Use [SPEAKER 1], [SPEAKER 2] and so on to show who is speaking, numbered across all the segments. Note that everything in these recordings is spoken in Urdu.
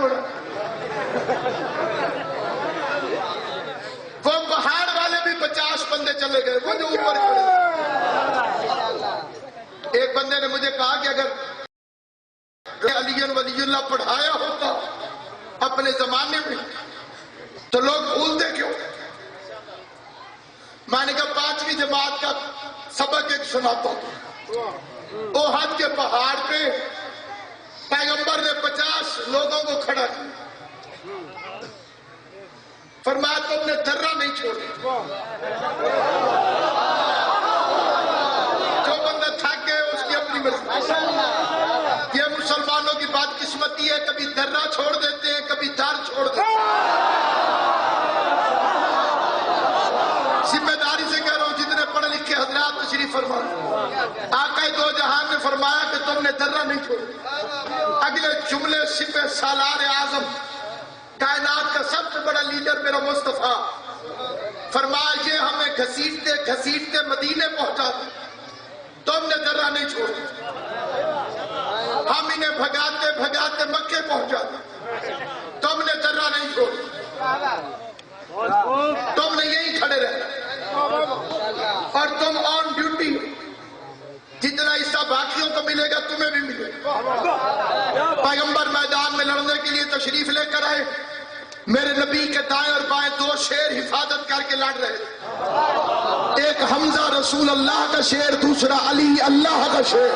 [SPEAKER 1] پڑا. وہ پہاڑ والے بھی 50 بندے چلے گئے, وہ جو اوپر کھڑے. ایک بندے نے مجھے کہا کہ اگر علی ولی اللہ پڑھایا ہوتا اپنے زمانے میں تو لوگ بھولتے کیوں؟ میں نے کہا 5ویں جماعت کا سبق ایک سناتا ہوں. احد کے پہاڑ پہ پیغمبر نے 50 لوگوں کو کھڑا کیا, فرمایا تم نے ذرہ نہیں چھوڑا. جو بندہ تھک گئے اس کی اپنی مرضی. یہ مسلمانوں کی بات قسمتی ہے, کبھی ذرہ چھوڑ دیتے ہیں, کبھی دار چھوڑ دیتے ہیں. ذمہ داری سے کہہ رہا ہوں, جتنے پڑھے لکھے حضرات تشریف فرمائیں. آقا دو جہان نے فرمایا کہ تم نے ذرہ نہیں چھوڑا. اگلے جملے سپہ سالار اعظم کائنات کا سب سے بڑا لیڈر میرا مصطفیٰ فرمایا یہ ہمیں گھسیٹتے گھسیٹتے مدینے پہنچا دے, تم نے ذرہ نہیں چھوڑا. ہم انہیں بھگاتے بھگاتے مکے پہنچا دے, تم نے ذرہ نہیں چھوڑا. تم نے یہیں کھڑے رہنا اور تم آن ڈیوٹی. جتنا حصہ باقیوں کو ملے گا تمہیں بھی ملے گا. پیغمبر میدان میں لڑنے کے لیے تشریف لے کر آئے. میرے نبی کے دائیں اور بائیں 2 شیر حفاظت کر کے لڑ رہے. ایک حمزہ رسول اللہ کا شیر, دوسرا علی اللہ کا شیر.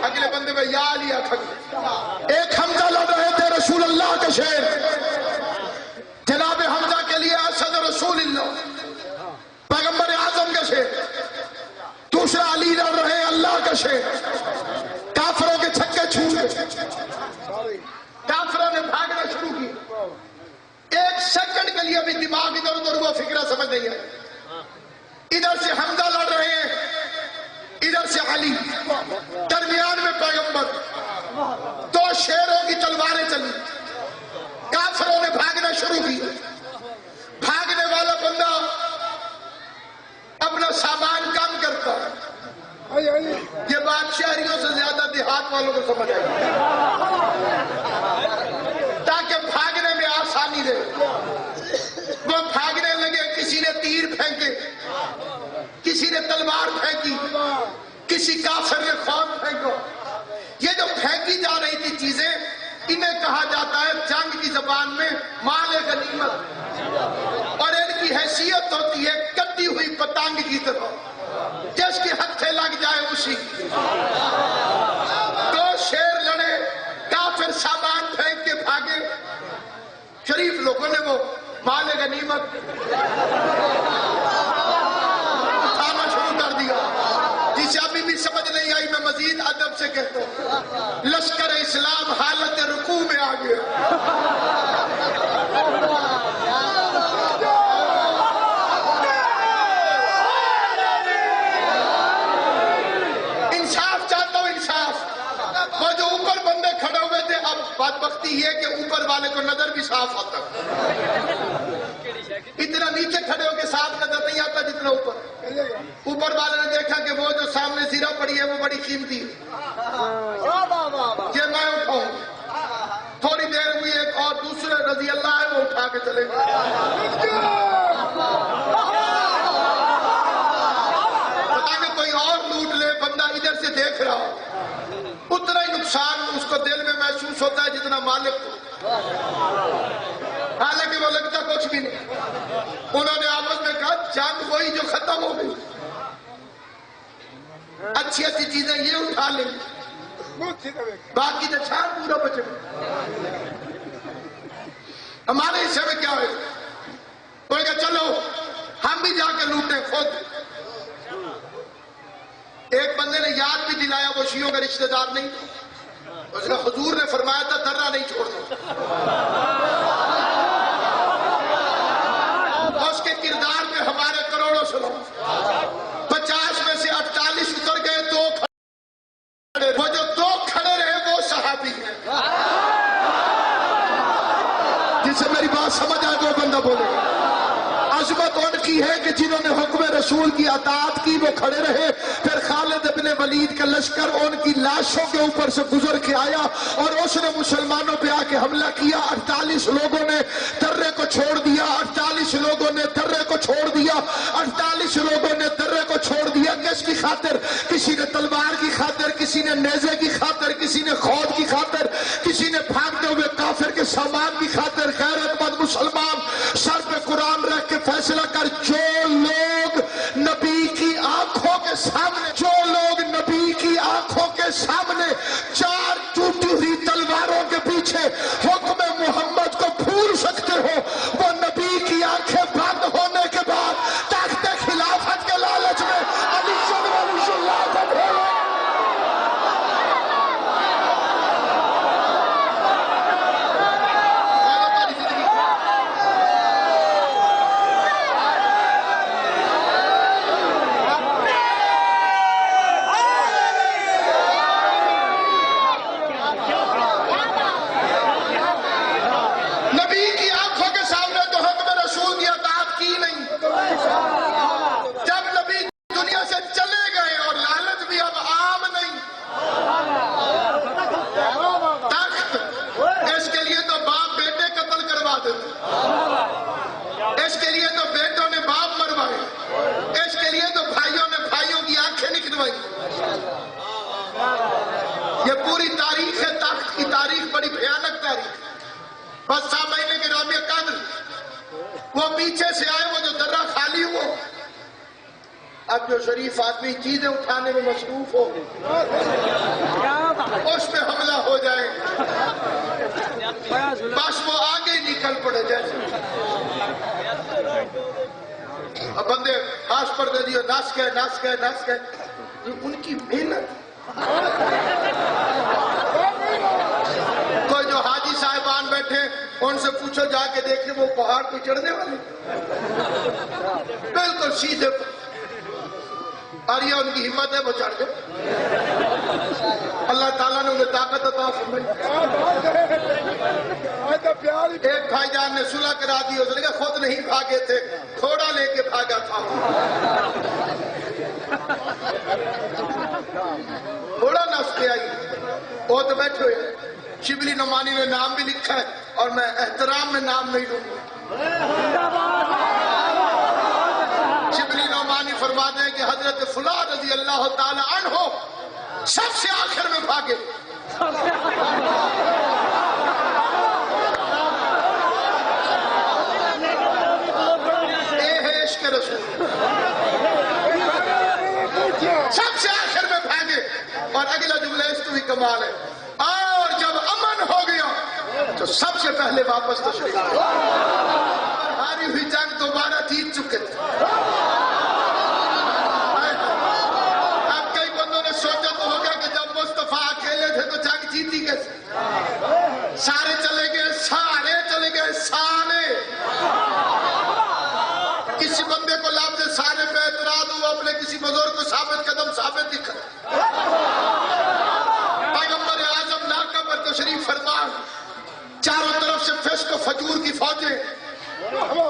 [SPEAKER 1] اگلے بندے میں یا علی آخر. ایک حمزہ لڑ رہے تھے رسول اللہ کا شیر, جناب حمزہ کے لیے اسد رسول اللہ پیغمبر اعظم کا شیر. دوسرا علی لڑ رہے اللہ کا شیر. کافروں کے چھکے چھوٹ گئے, کافروں نے بھاگنا شروع کیا. 1 سیکنڈ کے لیے بھی دماغ ادھر ادھر وہ فکرہ سمجھ نہیں آئی. ادھر سے حمزہ لڑ رہے ہیں, ادھر سے علی, درمیان میں پیغمبر. 2 شیروں کی تلواریں چلی. کافروں نے بھاگنا شروع کیا. بھاگنے والا بندہ اپنا سامان کم کرتا ہے. یہ بات شہریوں سے زیادہ دیہات والوں کو سمجھ آئی تاکہ بھاگنے میں آسانی رہے. وہ بھاگنے لگے, کسی نے تیر پھینکے, کسی نے تلوار پھینکی, کسی کافر نے خوف پھینکا. یہ جو پھینکی جا رہی تھی چیزیں, انہیں کہا جاتا ہے جنگ کی زبان میں مال غنیمت, اور ان کی حیثیت ہوتی ہے کٹی ہوئی پتنگ کی طرح, جس کے ہتھے لگ جائے اسی. 2 شیر لڑے, کافر سامان پھینک کے بھاگے. شریف لوگوں نے وہ مال غنیمت اٹھانا شروع کر دیا. جسے ابھی بھی سمجھ نہیں آئی میں مزید ادب سے کہتا ہوں, لشکر اسلام حالت رکوع میں آ گیا. انصاف چاہتا ہوں, انصاف. وہ جو اوپر بندے کھڑے ہوئے تھے, اب بدبختی یہ کہ اوپر والے کو نظر بھی صاف آتا. اتنا نیچے کھڑے ہو کے صاف نظر نہیں آتا جتنا اوپر. اوپر والے نے دیکھا کہ وہ جو سامنے زیرہ پڑی ہے وہ بڑی قیمتی ہے, یہ میں اٹھاؤں. تھوڑی دیر ہوئی, ایک اور دوسرے رضی اللہ ہے وہ اٹھا کے چلے گئے. پتا کہ کوئی اور لوٹ لے, بندہ ادھر سے دیکھ رہا ہو, اتنا ہی نقصان اس کو دل میں محسوس ہوتا ہے جتنا مالک کو, حالانکہ وہ لگتا کچھ بھی نہیں. انہوں نے آپس میں کہا جنگ وہی جو ختم ہو گئی, اچھی اچھی چیزیں یہ اٹھا لیں, باقی تو چھان پورا بچے. ہمارے حصے میں کیا ہوئے؟ وہ کہا چلو ہم بھی جا کے لوٹیں خود. ایک بندے نے یاد بھی دلایا وہ شیعوں کا رشتہ دار نہیں, اس نے حضور نے فرمایا تھا ذرہ نہیں چھوڑنا. اس کے کردار پہ ہمارے کروڑوں سلام. 50 میں سے 48 اتر گئے, 2 کھڑے. وہ جو 2 کھڑے رہے وہ صحابی ہیں. جسے میری بات سمجھ آئے وہ بندہ بولے. عظمت ان کی ہے کہ جنہوں نے حکم رسول کی اطاعت کی وہ کھڑے رہے, پھر ولید کا لشکر ان کی لاشوں کے اوپر سے گزر کے آیا اور اس نے مسلمانوں پہ آ کے حملہ کیا. 48 لوگوں نے درے کو چھوڑ دیا, 48 لوگوں نے درے کو چھوڑ دیا, 48 لوگوں نے درے کو چھوڑ دیا. کس کی خاطر؟ کسی نے تلوار کی خاطر, کسی نے نیزے کی خاطر, کسی نے خود کی خاطر, کسی نے بھاگتے ہوئے کافر کے سامان کی خاطر. غیرت مند مسلمان سر پہ قرآن رکھ کے فیصلہ کر, جو لوگ نبی کی آنکھوں کے سامنے, جو لوگ نبی کی آنکھوں کے سامنے 4 ٹوٹی ہوئی تلواروں کے پیچھے حکم محمد کو بھول سکتے ہو, وہ نبی کی آنکھیں بند ہونے کے بعد تخت خلافت کے لالچ میں علی رضی اللہ کو بھولو. اس کے لیے تو بیٹوں نے باپ مروائے, اس کے لیے تو بھائیوں نے بھائیوں کی آنکھیں نکلوائی. یہ پوری تاریخ ہے, تخت کی تاریخ بڑی بھیانک تاریخ. بس سامعین گرامی قدر, وہ پیچھے سے آئے, وہ جو درہ خالی ہو, اب جو شریف آدمی چیزیں اٹھانے میں مصروف ہو اس پہ حملہ ہو جائے, بس وہ آگے نکل پڑے. جیسے اب بندے خاص پر دے دیو, ناس گئے. ان کی محنت, کوئی جو حاجی صاحبان بیٹھے ان سے پوچھو جا کے دیکھیں وہ پہاڑ پہ چڑھنے والے بالکل سیدھے, اور یہ ان کی ہمت ہے وہ چڑھ گئے. اللہ تعالیٰ نے انہیں طاقت عطا فرمائی. ایک بھائی جان نے صلح کرا دی, اس نے کہا خود نہیں بھاگے تھے, تھوڑا لے کے بھاگا تھا. تھوڑا نفس پہ آئی, وہ تو بیٹھے ہوئے. شبلی نعمانی نے نام بھی لکھا ہے اور میں احترام میں نام نہیں لوں گا. شبلی نعمانی فرماتے ہیں کہ حضرت فلاں رضی اللہ تعالی عنہ سب سے آخر میں بھاگے. عشق رسول سب سے آخر میں بھاگے. اور اگلا جملہ اس کو بھی کمال ہے, اور جب امن ہو گیا تو سب سے پہلے واپس تشریف لائے. ہاری ہوئی جنگ دوبارہ جیت چکے تھے. اب کئی بندوں نے سوچا تو ہوگا کہ جب مصطفیٰ اکیلے تھے تو جنگ جیتی کیسے. سارے چلے گئے, کسی بندے کو لفظ سارے پہ اعتراض ہوا, اپنے کسی بزرگ کو ثابت قدم ثابت دکھا. پیغمبر اعظم ناکہ پر تشریف فرما, چاروں طرف سے فسق و فجور کی فوجیں,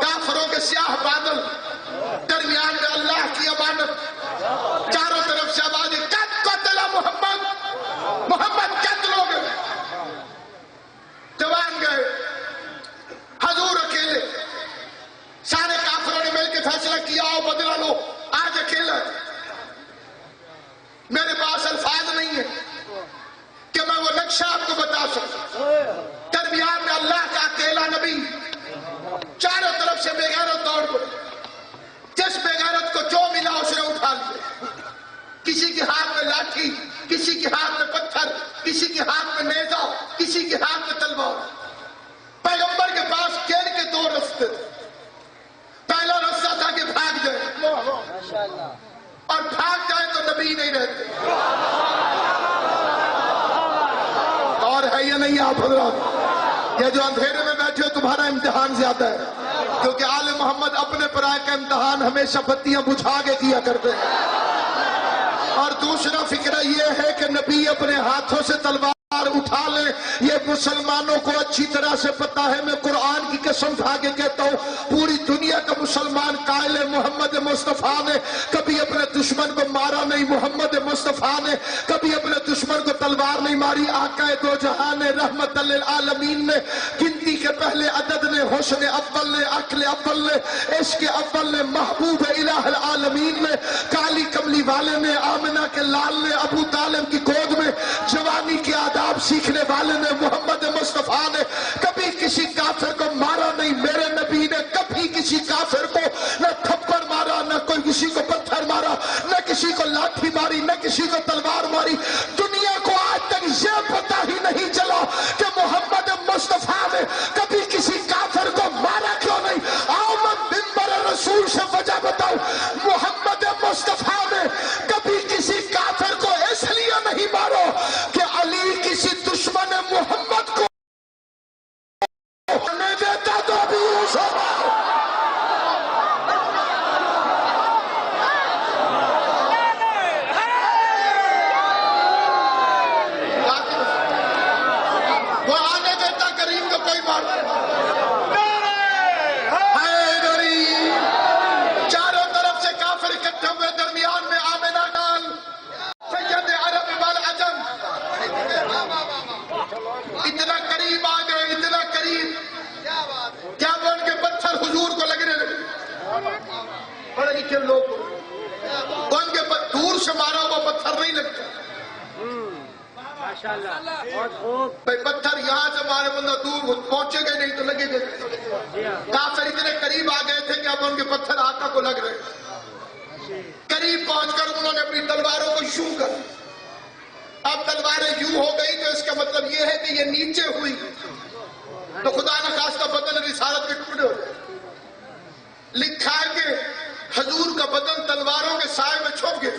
[SPEAKER 1] کافروں کے سیاہ بادل, درمیان میں اللہ کی امانت, چاروں طرف سے آوازیں قد قتل محمد, محمد قتل ہو گئے. جوان گئے, حضور اکیلے. سارے کافروں نے مل کے فیصلہ کیا, آؤ بدلہ لو, آج اکیلا. میرے پاس الفاظ نہیں ہے کہ میں وہ نقشہ آپ کو بتا سکوں. درمیان میں اللہ کا اکیلا نبی, چاروں طرف سے بے غیرت دوڑ پڑے. جس بے غیرت کو جو ملا اس نے اٹھا لیا. کسی کے ہاتھ میں لاٹھی, کسی کے ہاتھ میں پتھر, کسی کے ہاتھ میں نیزہ, کسی کے ہاتھ میں تلوار. پیغمبر کے پاس کھیل کے 2 رستے تھے. پہلا رستہ تھا کہ بھاگ جائے, اور بھاگ جائے تو نبی نہیں رہتے. اور ہے یا نہیں آپ حضرات, یہ جو اندھیرے میں بیٹھے ہو تمہارا امتحان زیادہ ہے, کیونکہ آل محمد اپنے پرائے کا امتحان ہمیشہ بتیاں بجھا کے کیا کرتے ہیں. اور دوسرا فکرہ یہ ہے کہ نبی اپنے ہاتھوں سے تلوار اٹھا لے. یہ مسلمانوں کو اچھی طرح سے پتا ہے, میں قرآن کی قسم کھا کے کہتا ہوں, پوری دنیا کا مسلمان قائل ہے محمد مصطفیٰ نے کبھی اپنے دشمن کو مارا نہیں, محمد مصطفیٰ نے کبھی اپنے دشمن کو تلوار نہیں ماری. آقا دو جہان نے, رحمت للعالمین نے, گنتی کے پہلے عدد نے, حسن اول نے, عقل اول نے, عشق اول نے, محبوب الہ العالمین نے, کالی کملی والے نے, آمنہ کے لال نے, ابو طالب کی گود میں جوانی کے آداب سیکھنے والے نے, محمد مصطفیٰ نے کبھی کسی کافر کو مارا نہیں. میرے نبی نے کبھی کسی کافر کو نہ تھپڑ مارا, نہ کوئی کسی کو پتھر مارا, نہ کسی کو لاٹھی ماری, نہ کسی کو تلوار ماری. دنیا کو آج تک یہ پتا ہی نہیں چلا کہ محمد مصطفیٰ نے کبھی کسی کافر کو مارا کیوں نہیں. آؤ میں منبر رسول سے وجہ بتاؤں, محمد مصطفیٰ نے کبھی کسی کافر کو اس لیے نہیں مارا کہ علی کسی دشمن محمد کو نہیں دیتا تو ابھی وہ آنے دیتا کریم کو کوئی مار. چاروں طرف سے کافر اکٹھے ہوئے, درمیان میں آمنہ ڈال سید عرب والعجم, اتنا قریب آ گئے, اتنا قریب کیا وہ ان کے پتھر حضور کو لگنے لگے. پڑھے لکھے لوگ ان کے دور سے مارا ہوا پتھر نہیں لگتا. بھائی پتھر یہاں سے مارے بندہ دور پہنچے گئے نہیں تو لگے گئے. کافر اتنے قریب آ گئے تھے کہ اب ان کے پتھر آقا کو لگ رہے. قریب پہنچ کر انہوں نے اپنی تلواروں کو یوں کر, اب تلواریں یوں ہو گئی تو اس کا مطلب یہ ہے کہ یہ نیچے ہوئی تو خدا نہ خواستہ بدن رسالت کے ٹکڑے ہو جائے. لکھا ہے کہ حضور کا بدن تلواروں کے سائے میں چھپ گیا.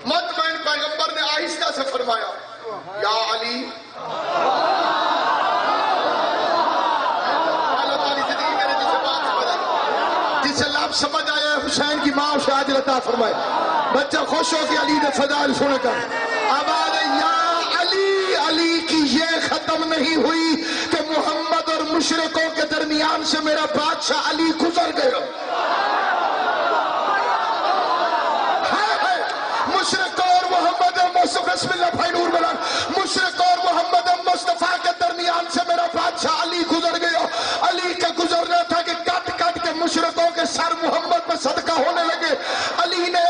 [SPEAKER 1] مطمئن پیغمبر نے آہستہ سے فرمایا, یا علی, جسے لاب سمجھ آیا حسین کی ماں اسے آج عطا فرمائے. بچہ خوش ہو کہ علی نے فضائل سن کر آواز یا علی. علی کی یہ ختم نہیں ہوئی کہ محمد اور مشرکوں کے درمیان سے میرا بادشاہ علی گزر گیا. مشرق اور محمد مصطفیٰ, بسم اللہ بھائی نور بلان, مشرق اور محمد مصطفیٰ کے درمیان سے میرا بادشاہ علی گزر گیا. علی کا گزرنا تھا کہ کٹ کٹ کے مشرقوں کے سر محمد پہ صدقہ ہونے لگے. علی نے